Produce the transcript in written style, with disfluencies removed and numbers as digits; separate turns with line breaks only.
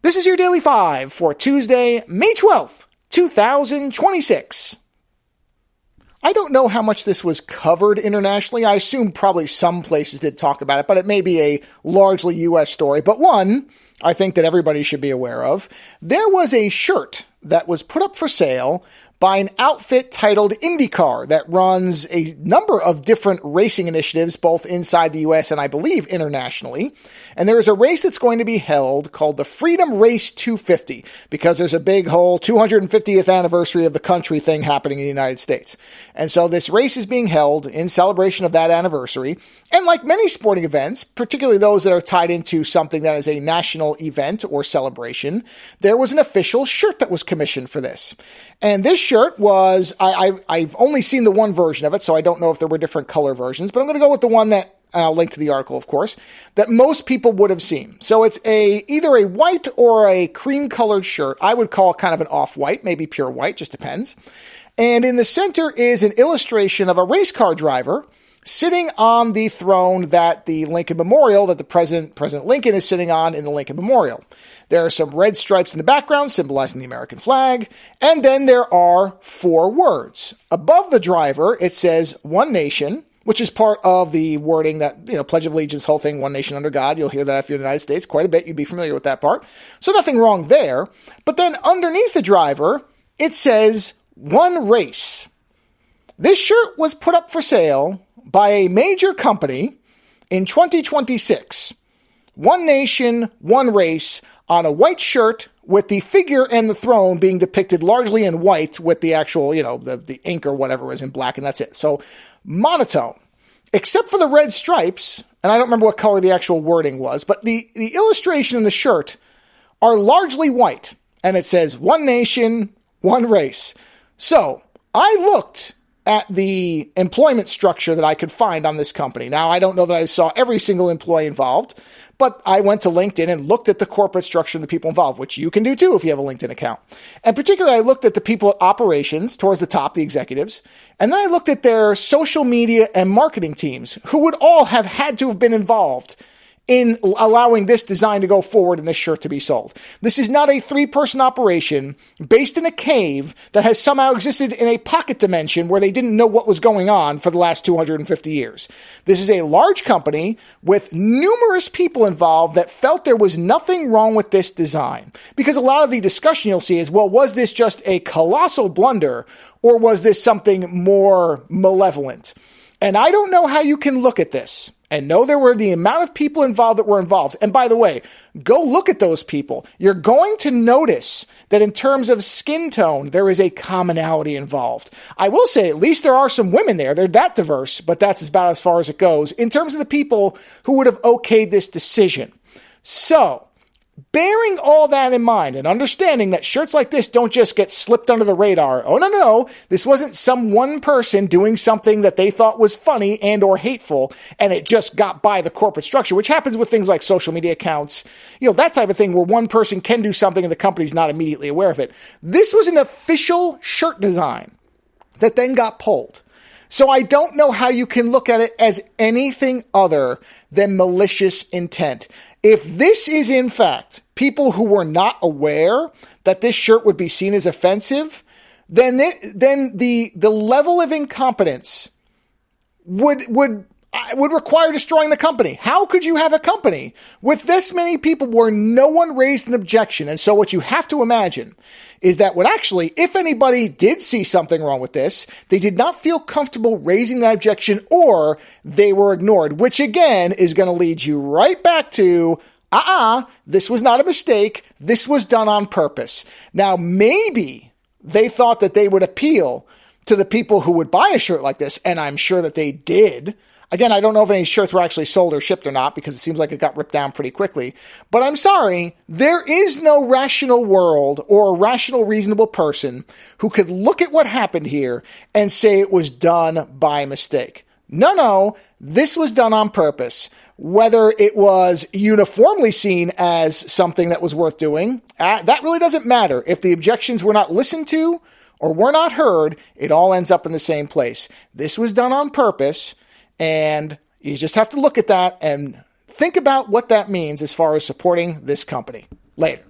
This is your Daily 5 for Tuesday, May 12th, 2026. I don't know how much this was covered internationally. I assume probably some places did talk about it, but it may be a largely U.S. story. But one I think that everybody should be aware of. There was a shirt that was put up for sale by an outfit titled IndyCar that runs a number of different racing initiatives, both inside the U.S. and I believe internationally. And there is a race that's going to be held called the Freedom Race 250 because there's a big whole 250th anniversary of the country thing happening in the United States. And so this race is being held in celebration of that anniversary. And like many sporting events, particularly those that are tied into something that is a national event or celebration, there was an official shirt that was commissioned for this. And this shirt was, I've only seen the one version of it, so I don't know if there were different color versions, but I'm going to go with the one that, and I'll link to the article, of course, that most people would have seen. So it's either a white or a cream-colored shirt. I would call it kind of an off-white, maybe pure white, just depends. And in the center is an illustration of a race car driver sitting on the throne that the Lincoln Memorial, that the President Lincoln is sitting on in the Lincoln Memorial. There are some red stripes in the background symbolizing the American flag, and then there are 4 words. Above the driver, it says, "One Nation," which is part of the wording that, Pledge of Allegiance, whole thing, one nation under God. You'll hear that if you're in the United States quite a bit. You'd be familiar with that part. So nothing wrong there. But then underneath the driver, it says, "One Race." This shirt was put up for sale by a major company in 2026. One nation, one race, on a white shirt with the figure and the throne being depicted largely in white with the actual, the ink or whatever is in black, and that's it. So monotone, except for the red stripes, and I don't remember what color the actual wording was, but the illustration in the shirt are largely white, and it says, "One nation, one race." So I looked at the employment structure that I could find on this company. Now, I don't know that I saw every single employee involved, but I went to LinkedIn and looked at the corporate structure and the people involved, which you can do too if you have a LinkedIn account. And particularly, I looked at the people at operations towards the top, the executives, and then I looked at their social media and marketing teams, who would all have had to have been involved in allowing this design to go forward and this shirt to be sold. This is not a 3-person operation based in a cave that has somehow existed in a pocket dimension where they didn't know what was going on for the last 250 years. This is a large company with numerous people involved that felt there was nothing wrong with this design. Because a lot of the discussion you'll see is, well, was this just a colossal blunder or was this something more malevolent? And I don't know how you can look at this and know there were the amount of people involved that were involved. And by the way, go look at those people. You're going to notice that in terms of skin tone, there is a commonality involved. I will say at least there are some women there. They're that diverse, but that's about as far as it goes in terms of the people who would have okayed this decision. So, bearing all that in mind and understanding that shirts like this don't just get slipped under the radar. Oh, no. This wasn't some one person doing something that they thought was funny and or hateful, and it just got by the corporate structure, which happens with things like social media accounts, that type of thing where one person can do something and the company's not immediately aware of it. This was an official shirt design that then got pulled. So I don't know how you can look at it as anything other than malicious intent. If this is, in fact, people who were not aware that this shirt would be seen as offensive, then the level of incompetence would require destroying the company. How could you have a company with this many people where no one raised an objection? And so what you have to imagine is that when actually, if anybody did see something wrong with this, they did not feel comfortable raising that objection or they were ignored, which again is going to lead you right back to, this was not a mistake. This was done on purpose. Now, maybe they thought that they would appeal to the people who would buy a shirt like this, and I'm sure that they did. Again, I don't know if any shirts were actually sold or shipped or not because it seems like it got ripped down pretty quickly. But I'm sorry, there is no rational world or a rational, reasonable person who could look at what happened here and say it was done by mistake. No, this was done on purpose. Whether it was uniformly seen as something that was worth doing, that really doesn't matter. If the objections were not listened to or were not heard, it all ends up in the same place. This was done on purpose. And you just have to look at that and think about what that means as far as supporting this company. Later.